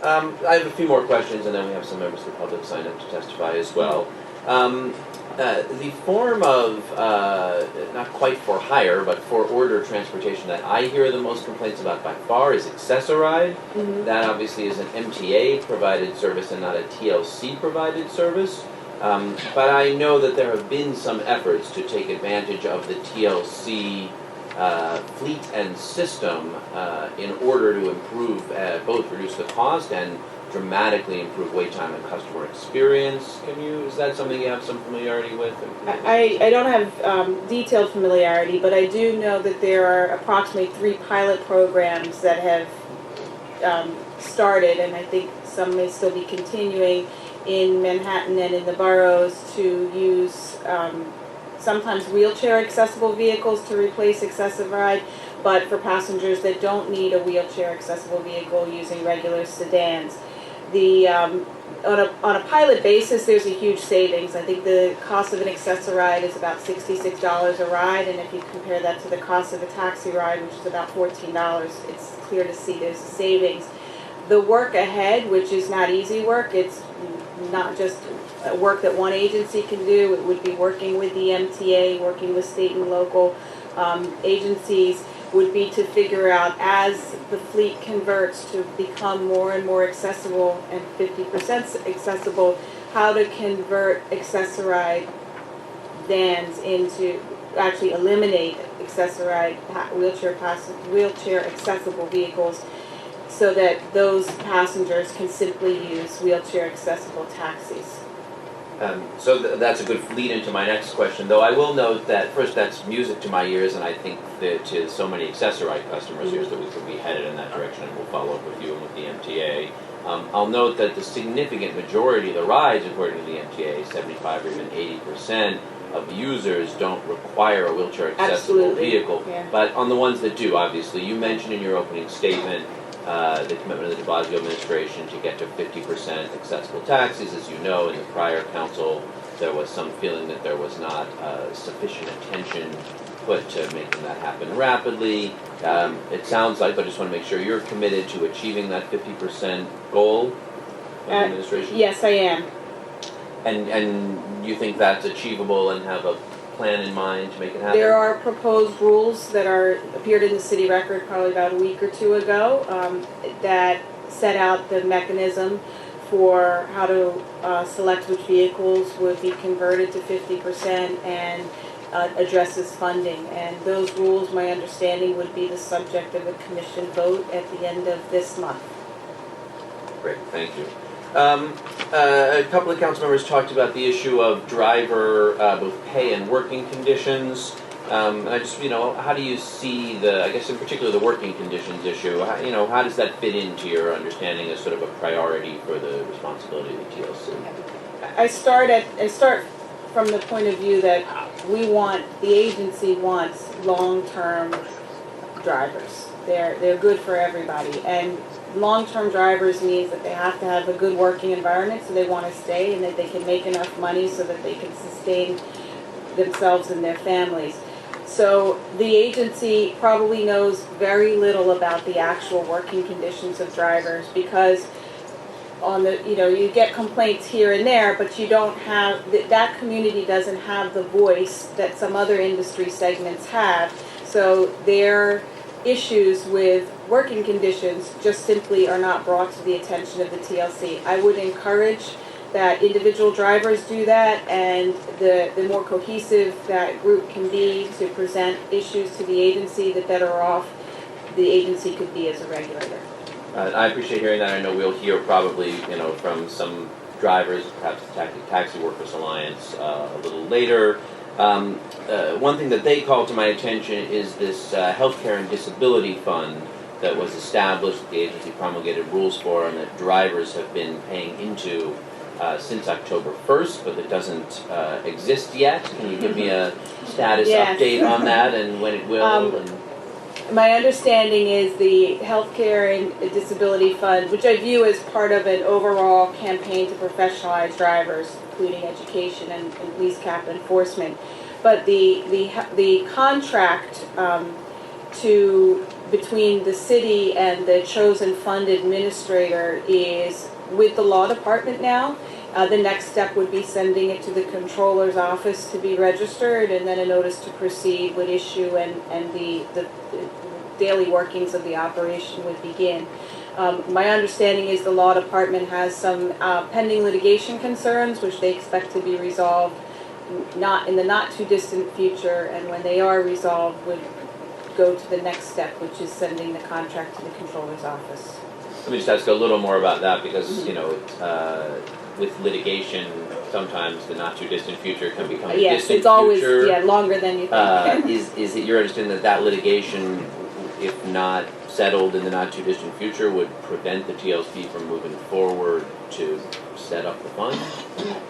I have a few more questions, and then we have some members of the public sign up to testify as well. The form of, not quite for hire, but for order transportation that I hear the most complaints about by far is Access-A-Ride. Mm-hmm. That obviously is an MTA provided service and not a TLC provided service. But I know that there have been some efforts to take advantage of the TLC fleet and system in order to improve, both reduce the cost and dramatically improve wait time and customer experience. Is that something you have some familiarity with? I don't have detailed familiarity, but I do know that there are approximately 3 pilot programs that have started, and I think some may still be continuing in Manhattan and in the boroughs to use sometimes wheelchair accessible vehicles to replace Access-A-Ride, but for passengers that don't need a wheelchair accessible vehicle using regular sedans. On a pilot basis, there's a huge savings. I think the cost of an Access-A-Ride is about $66 a ride, and if you compare that to the cost of a taxi ride, which is about $14, it's clear to see there's a savings. The work ahead, which is not easy work, it's not just work that one agency can do. It would be working with the MTA, working with state and local agencies, would be to figure out as the fleet converts to become more and more accessible and 50% accessible, how to convert Access-A-Ride vans into, actually eliminate Access-A-Ride wheelchair accessible vehicles so that those passengers can simply use wheelchair accessible taxis. So that's a good lead into my next question, though I will note that, first, that's music to my ears, and I think that to so many Access-A-Ride customers here that we could be headed in that direction, and we'll follow up with you and with the MTA. I'll note that the significant majority of the rides, according to the MTA, 75 or even 80% of users don't require a wheelchair accessible vehicle. Yeah. But on the ones that do, obviously, you mentioned in your opening statement the commitment of the deBlasio administration to get to 50% accessible taxis. As you know, in the prior council, there was some feeling that there was not sufficient attention put to making that happen rapidly. It sounds like, but I just want to make sure you're committed to achieving that 50% goal of the administration? Yes, I am. And you think that's achievable and have a plan in mind to make it happen? There are proposed rules that appeared in the city record probably about a week or 2 ago that set out the mechanism for how to select which vehicles would be converted to 50% and addresses funding. And those rules, my understanding, would be the subject of a commission vote at the end of this month. Great, thank you. A couple of council members talked about the issue of driver both pay and working conditions. And I just, how do you see I guess in particular the working conditions issue, how does that fit into your understanding as sort of a priority for the responsibility of the TLC? I start from the point of view that the agency wants long-term drivers. They're good for everybody, and long-term drivers means that they have to have a good working environment, so they want to stay, and that they can make enough money so that they can sustain themselves and their families. So the agency probably knows very little about the actual working conditions of drivers, because you get complaints here and there, but you don't have, that community doesn't have the voice that some other industry segments have. So their issues with working conditions just simply are not brought to the attention of the TLC. I would encourage that individual drivers do that, and the more cohesive that group can be to present issues to the agency, the better off the agency could be as a regulator. I appreciate hearing that. I know we'll hear probably, from some drivers, perhaps the Taxi Workers Alliance a little later. One thing that they called to my attention is this healthcare and disability fund that was established, that the agency promulgated rules for, and that drivers have been paying into since October 1st, but that doesn't exist yet. Can you give me a status update on that and when it will? My understanding is the Healthcare and Disability Fund, which I view as part of an overall campaign to professionalize drivers, including education and police cap enforcement. But the contract to between the city and the chosen fund administrator is with the law department now. The next step would be sending it to the controller's office to be registered, and then a notice to proceed would issue, and the daily workings of the operation would begin. My understanding is the law department has some pending litigation concerns, which they expect to be resolved not in the not too distant future, and when they are resolved would go to the next step, which is sending the contract to the controller's office. Let me just ask a little more about that, because with litigation, sometimes the not too distant future can become a yes, distant it's always future. Longer than you think. Is it your understanding that litigation, if not settled in the not too distant future, would prevent the TLC from moving forward to set up the fund?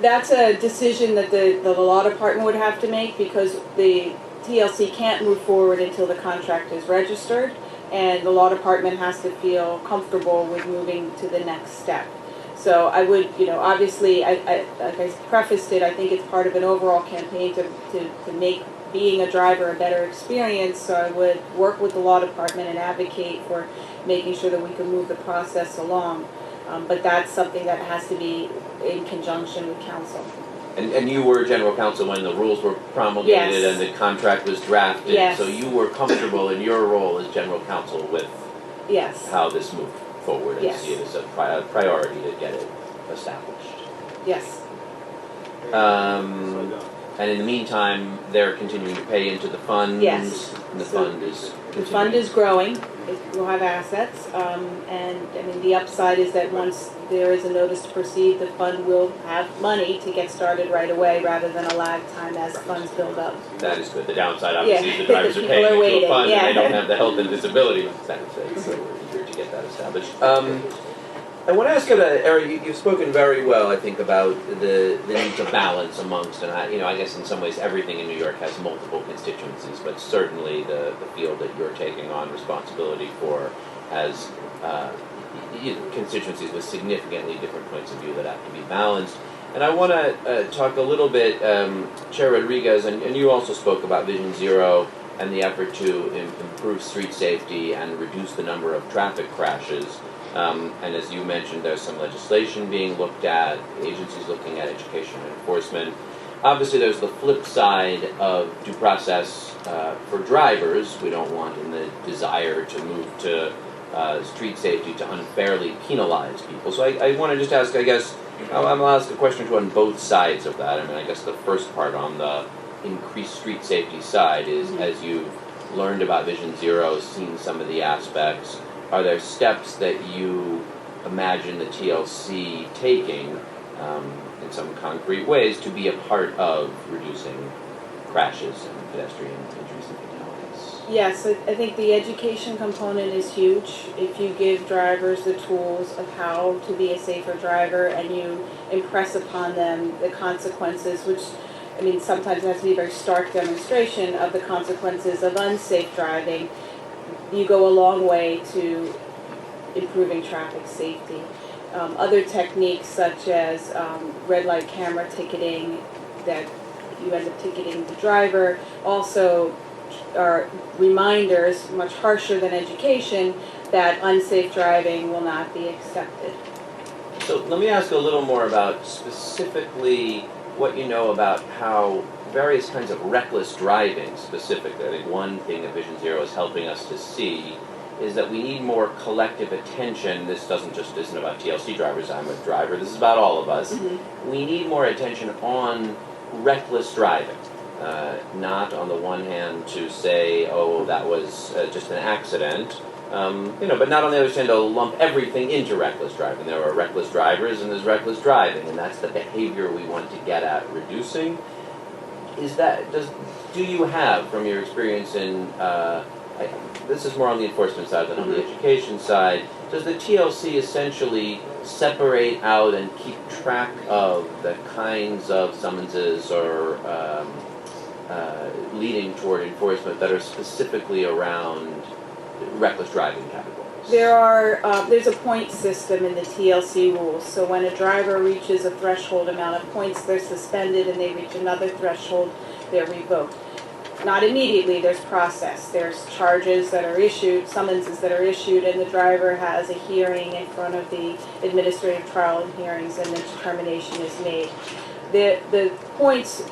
That's a decision that the law department would have to make, because the TLC can't move forward until the contract is registered, and the law department has to feel comfortable with moving to the next step. So I would, obviously, like I prefaced it, I think it's part of an overall campaign to make being a driver a better experience. So I would work with the law department and advocate for making sure that we can move the process along. But that's something that has to be in conjunction with council. And you were general counsel when the rules were promulgated and the contract was drafted. Yes. So you were comfortable in your role as general counsel with how this moved forward and see it as a priority to get it established. Yes. And in the meantime, they're continuing to pay into the fund. Yes. And the fund is continuing. The fund is growing. It will have assets. And I mean, the upside is that once there is a notice to proceed, the fund will have money to get started right away rather than a lag time as funds build up. That is good. The downside, obviously, is the drivers are People paying are into waiting. a fund and they don't have the health and disability benefits. So we're eager to get that established. I want to ask you, Eric, you've spoken very well, I think, about the need to balance amongst, and I guess in some ways everything in New York has multiple constituencies, but certainly the field that you're taking on responsibility for has constituencies with significantly different points of view that have to be balanced. And I want to talk a little bit, Chair Rodriguez, and you also spoke about Vision Zero and the effort to improve street safety and reduce the number of traffic crashes. And as you mentioned, there's some legislation being looked at, agencies looking at education and enforcement. Obviously, there's the flip side of due process for drivers. We don't want, in the desire to move to street safety, to unfairly penalize people. So I want to just ask, I guess, I'll ask a question or two on both sides of that. I mean, I guess the first part on the increased street safety side is, as you've learned about Vision Zero, seen some of the aspects, are there steps that you imagine the TLC taking in some concrete ways to be a part of reducing crashes and pedestrian injuries and fatalities? Yes, I think the education component is huge. If you give drivers the tools of how to be a safer driver and you impress upon them the consequences, which, I mean, sometimes it has to be a very stark demonstration of the consequences of unsafe driving, you go a long way to improving traffic safety. Other techniques such as red light camera ticketing, that you end up ticketing the driver, also are reminders, much harsher than education, that unsafe driving will not be accepted. So let me ask a little more about specifically what you know about how various kinds of reckless driving specifically. I think one thing that Vision Zero is helping us to see is that we need more collective attention. This isn't about TLC drivers. I'm a driver. This is about all of us. Mm-hmm. We need more attention on reckless driving. Not on the one hand to say, oh, that was just an accident, but not on the other hand to lump everything into reckless driving. There are reckless drivers and there's reckless driving, and that's the behavior we want to get at reducing. Do you have, from your experience in, this is more on the enforcement side than on the education side, does the TLC essentially separate out and keep track of the kinds of summonses or leading toward enforcement that are specifically around reckless driving categories? There's a point system in the TLC rules. So when a driver reaches a threshold amount of points, they're suspended, and they reach another threshold, they're revoked. not immediately, there's process. There's charges that are issued, summonses that are issued, and the driver has a hearing in front of the administrative trial and hearings, and the determination is made. The points,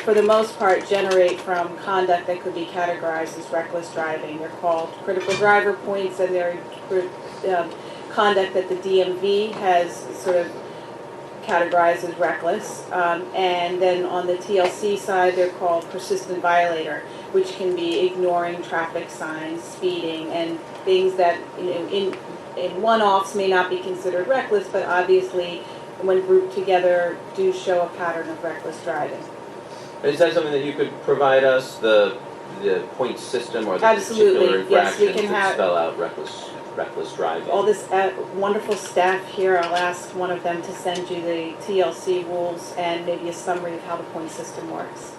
for the most part, generate from conduct that could be categorized as reckless driving. They're called critical driver points, and they're conduct that the DMV has sort of categorized as reckless. And then on the TLC side, they're called persistent violator, which can be ignoring traffic signs, speeding, and things that, you know, in one-offs may not be considered reckless, but obviously when grouped together do show a pattern of reckless driving. Is that something that you could provide us, the point system or the Absolutely. particular infractions Yes, we can that spell out reckless driving? All this wonderful staff here, I'll ask one of them to send you the TLC rules and maybe a summary of how the point system works.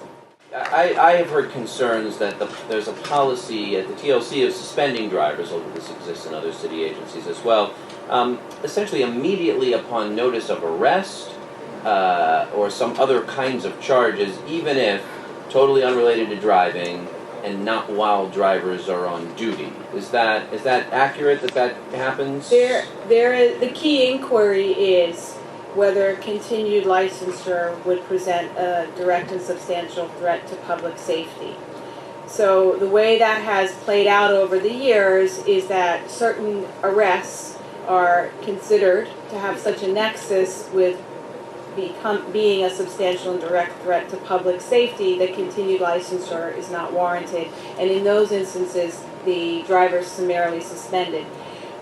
I have heard concerns that there's a policy at the TLC of suspending drivers, although this exists in other city agencies as well, essentially immediately upon notice of arrest or some other kinds of charges, even if totally unrelated to driving and not while drivers are on duty. Is that accurate that happens? The key inquiry is whether continued licensure would present a direct and substantial threat to public safety. So the way that has played out over the years is that certain arrests are considered to have such a nexus with being a substantial and direct threat to public safety that continued licensure is not warranted. And in those instances, the driver is summarily suspended.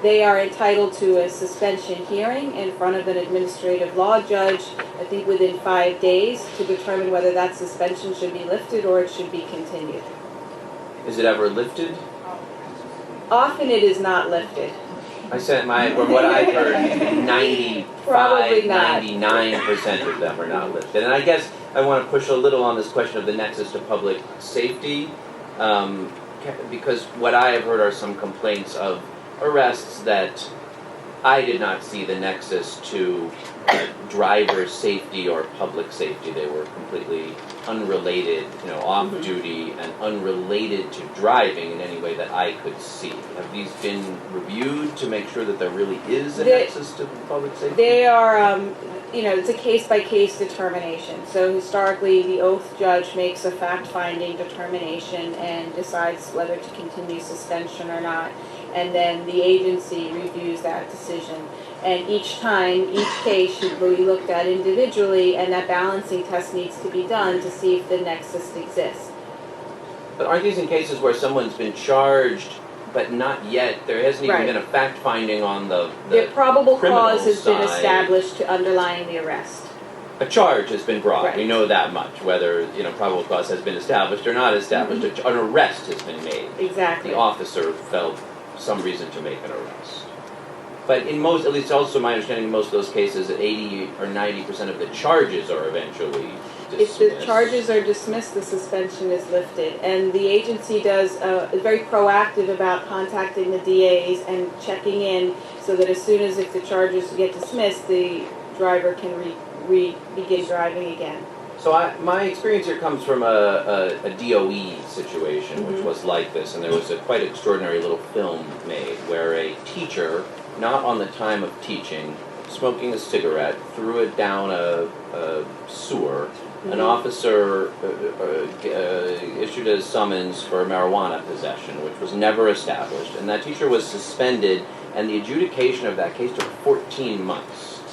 They are entitled to a suspension hearing in front of an administrative law judge, I think within 5 days, to determine whether that suspension should be lifted or it should be continued. Is it ever lifted? Often it is not lifted. I said from what I've heard, 99% of them are not lifted. And I guess I want to push a little on this question of the nexus to public safety, because what I have heard are some complaints of arrests that I did not see the nexus to driver safety or public safety. They were completely unrelated, off duty and unrelated to driving in any way that I could see. Have these been reviewed to make sure that there really is a nexus to public safety? They are, it's a case-by-case determination. So historically, the oath judge makes a fact-finding determination and decides whether to continue suspension or not. And then the agency reviews that decision. And each time, each case should be looked at individually, and that balancing test needs to be done to see if the nexus exists. But aren't these in cases where someone's been charged, but not yet, there hasn't even been a fact-finding on the probable cause has side. been established to underlying the arrest. A charge has been brought. Right. We know that much, whether probable cause has been established or not established. Mm-hmm. An arrest has been made. Exactly. The officer felt some reason to make an arrest. But in most, at least also my understanding in most of those cases, that 80 or 90% of the charges are eventually dismissed. If the charges are dismissed, the suspension is lifted. And the agency is very proactive about contacting the DAs and checking in so that as soon as if the charges get dismissed, the driver can begin driving again. So my experience here comes from a DOE situation, which was like this, and there was a quite extraordinary little film made where a teacher, not on the time of teaching, smoking a cigarette, threw it down a sewer. An officer issued a summons for marijuana possession, which was never established, and that teacher was suspended, and the adjudication of that case took 14 months.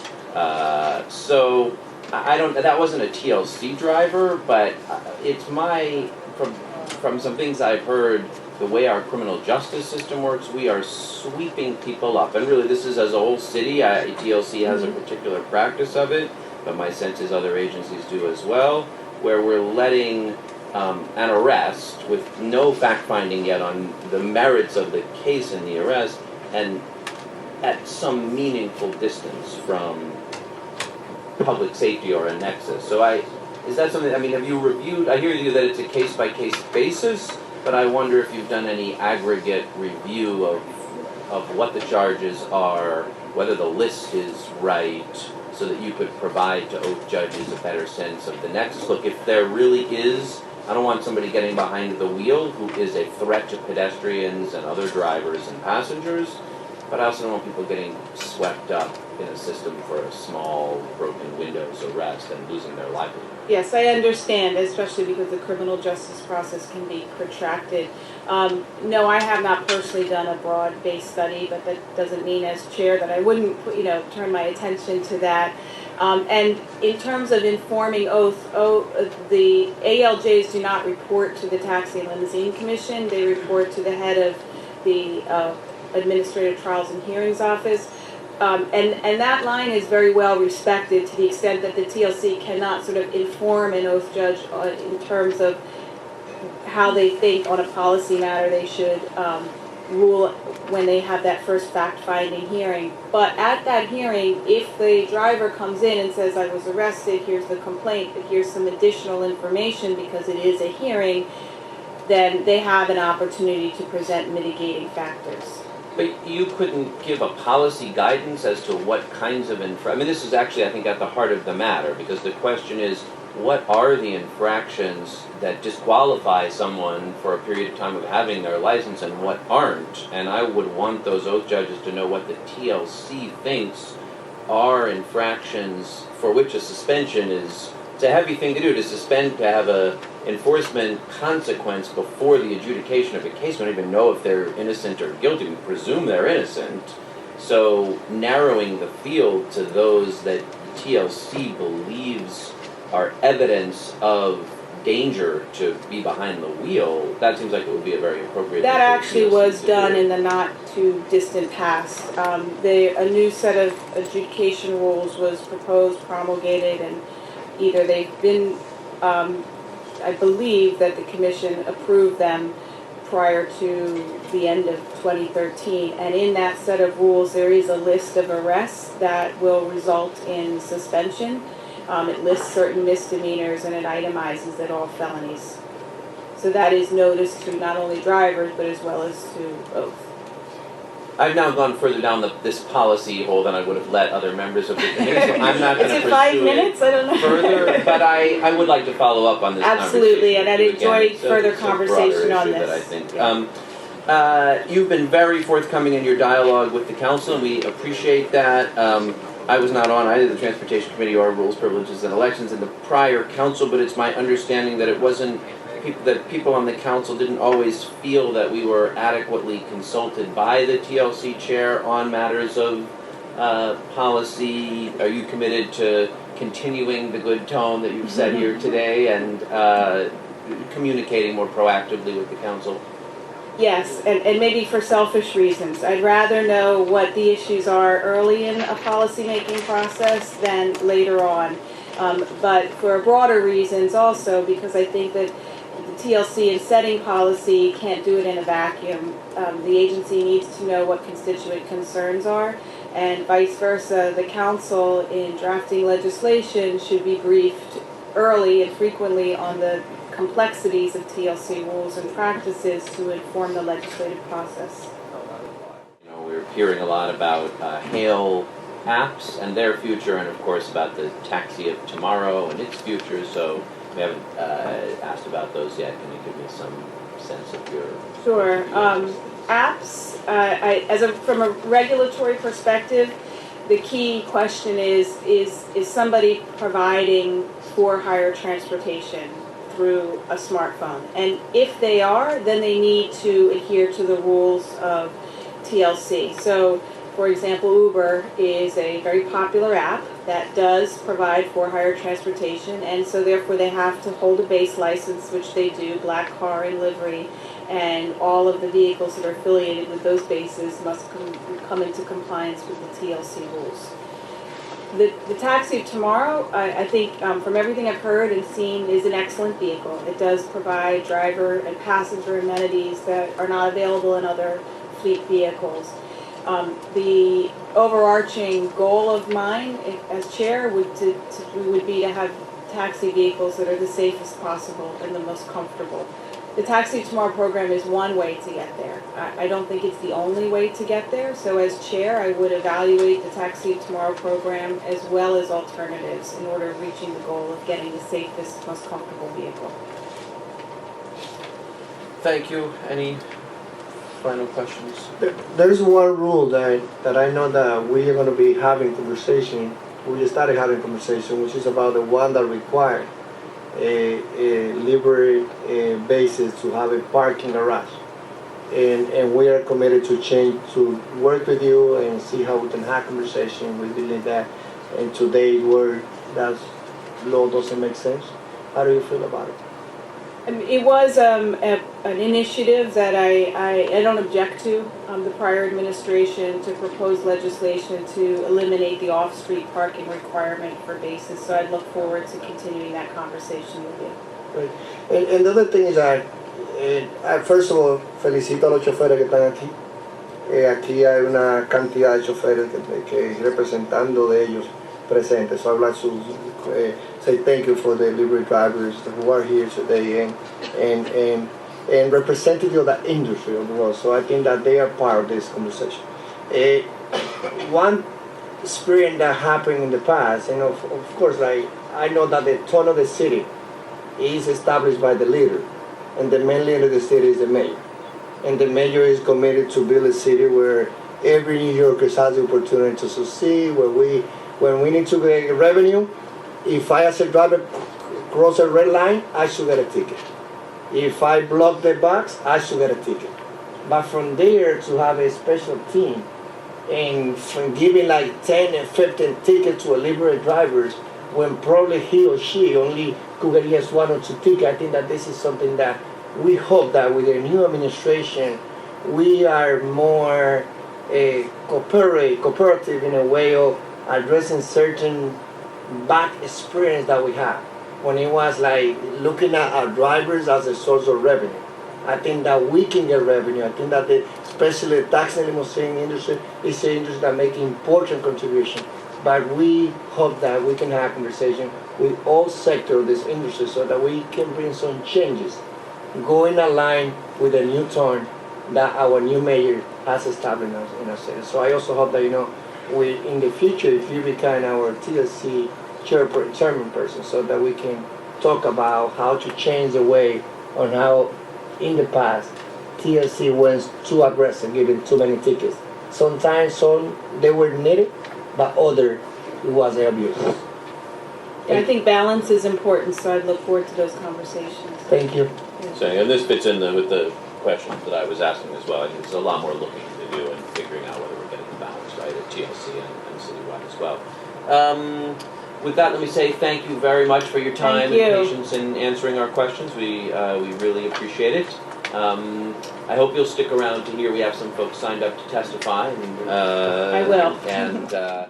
So that wasn't a TLC driver, but it's from some things I've heard, the way our criminal justice system works, we are sweeping people up. And really, this is as a whole city. TLC has a particular practice of it, but my sense is other agencies do as well, where we're letting an arrest with no fact-finding yet on the merits of the case in the arrest, and at some meaningful distance from public safety or a nexus. So is that something, have you reviewed, I hear you that it's a case-by-case basis, but I wonder if you've done any aggregate review of what the charges are, whether the list is right, so that you could provide to oath judges a better sense of the nexus. Look, if there really is I don't want somebody getting behind the wheel who is a threat to pedestrians and other drivers and passengers, but I also don't want people getting swept up in a system for a small broken windows arrest and losing their livelihood. Yes, I understand, especially because the criminal justice process can be protracted. No, I have not personally done a broad-based study, but that doesn't mean as chair that I wouldn't, turn my attention to that. And in terms of informing the ALJs do not report to the Taxi and Limousine Commission. They report to the head of the Administrative Trials and Hearings Office. And that line is very well respected to the extent that the TLC cannot sort of inform an oath judge in terms of how they think on a policy matter they should rule when they have that first fact-finding hearing. But at that hearing, if the driver comes in and says, I was arrested, here's the complaint, but here's some additional information because it is a hearing, then they have an opportunity to present mitigating factors. But you couldn't give a policy guidance as to what kinds of I mean, this is actually, I think, at the heart of the matter, because the question is, what are the infractions that disqualify someone for a period of time of having their license and what aren't? And I would want those oath judges to know what the TLC thinks are infractions for which a suspension is. It's a heavy thing to do, to suspend, to have a enforcement consequence before the adjudication of a case. We don't even know if they're innocent or guilty. We presume they're innocent. So narrowing the field to those that TLC believes are evidence of danger to be behind the wheel, that seems like it would be a very appropriate thing That for actually TLC was to done do. in the not too distant past. A new set of adjudication rules was proposed, promulgated, and either they've been, I believe that the commission approved them prior to the end of 2013. And in that set of rules, there is a list of arrests that will result in suspension. It lists certain misdemeanors and it itemizes that all felonies. So that is noticed to not only drivers, but as well as to oath. I've now gone further down this policy hole than I would have let other members of the committee, so I'm not going to Is pursue it 5 minutes? I don't know. further, but I would like to follow up on this Absolutely, conversation. and I'd Again, enjoy it's a- further it's a broader conversation on issue this. that I think. You've been very forthcoming in your dialogue with the council, and we appreciate that. I was not on either the Transportation Committee or Rules, Privileges, and Elections in the prior council, but it's my understanding that it wasn't that people on the council didn't always feel that we were adequately consulted by the TLC chair on matters of policy. Are you committed to continuing the good tone that you've set here today and communicating more proactively with the council? Yes, and maybe for selfish reasons. I'd rather know what the issues are early in a policy-making process than later on. But for broader reasons also, because I think that the TLC in setting policy can't do it in a vacuum. The agency needs to know what constituent concerns are, and vice versa. The council in drafting legislation should be briefed early and frequently on the complexities of TLC rules and practices to inform the legislative process. You know, we're hearing a lot about hail apps and their future, and of course about the taxi of tomorrow and its future. So we haven't asked about those yet. Can you give me some sense of your? Sure. Apps. From a regulatory perspective, the key question is somebody providing for-hire transportation through a smartphone? And if they are, then they need to adhere to the rules of TLC. So, for example, Uber is a very popular app that does provide for-hire transportation, and so therefore they have to hold a base license, which they do, black car and livery, and all of the vehicles that are affiliated with those bases must come into compliance with the TLC rules. The taxi of tomorrow, I think from everything I've heard and seen, is an excellent vehicle. It does provide driver and passenger amenities that are not available in other fleet vehicles. The overarching goal of mine as chair would be to have taxi vehicles that are the safest possible and the most comfortable. The Taxi Tomorrow program is one way to get there. I don't think it's the only way to get there. So as chair, I would evaluate the Taxi Tomorrow program as well as alternatives in order of reaching the goal of getting the safest, most comfortable vehicle. thank you. Any final questions? There's one rule that I know that we are going to be having conversation. We just started having conversation, which is about the one that required a libre basis to have a parking garage. And we are committed to change, to work with you and see how we can have conversation. We believe that in today's world, that law doesn't make sense. How do you feel about it? It was an initiative that I don't object to. The prior administration to propose legislation to eliminate the off-street parking requirement for bases. So I look forward to continuing that conversation with you. Right. And the other thing is that, first of all, felicito a los choferes que están aquí. Aquí hay una cantidad de choferes que representando de ellos presentes. So I would like to say thank you for the libre drivers who are here today and representative of the industry of the world. So I think that they are part of this conversation. One experience that happened in the past, and of course, I know that the tone of the city is established by the leader, and the main leader of the city is the mayor. And the mayor is committed to build a city where every New Yorker has the opportunity to succeed, when we need to get revenue, if I as a driver cross a red line, I should get a ticket. If I block the box, I should get a ticket. But from there to have a special team and from giving like 10 and 15 tickets to a libre drivers when probably he or she only could get just 1 or 2 tickets, I think that this is something that we hope that with the new administration, we are more cooperative in a way of addressing certain bad experience that we had when it was like looking at our drivers as a source of revenue. I think that we can get revenue. I think that especially the taxi and limousine industry is an industry that makes important contribution. But we hope that we can have a conversation with all sectors of this industry so that we can bring some changes, going aligned with the new tone that our new mayor has established in our city. So I also hope that, in the future, if you become our TLC Chairperson, so that we can talk about how to change the way on how, in the past, TLC was too aggressive, giving too many tickets. Sometimes they were needed, but other it was abuse. And I think balance is important, so I look forward to those conversations. Thank you. So, and this fits in with the questions that I was asking as well. I think there's a lot more looking to do and figuring out whether we're getting the balance right at TLC and citywide as well. With that, let me say thank you very much for your time and patience in answering our questions. We really appreciate it. I hope you'll stick around to hear. We have some folks signed up to testify. And, I will. And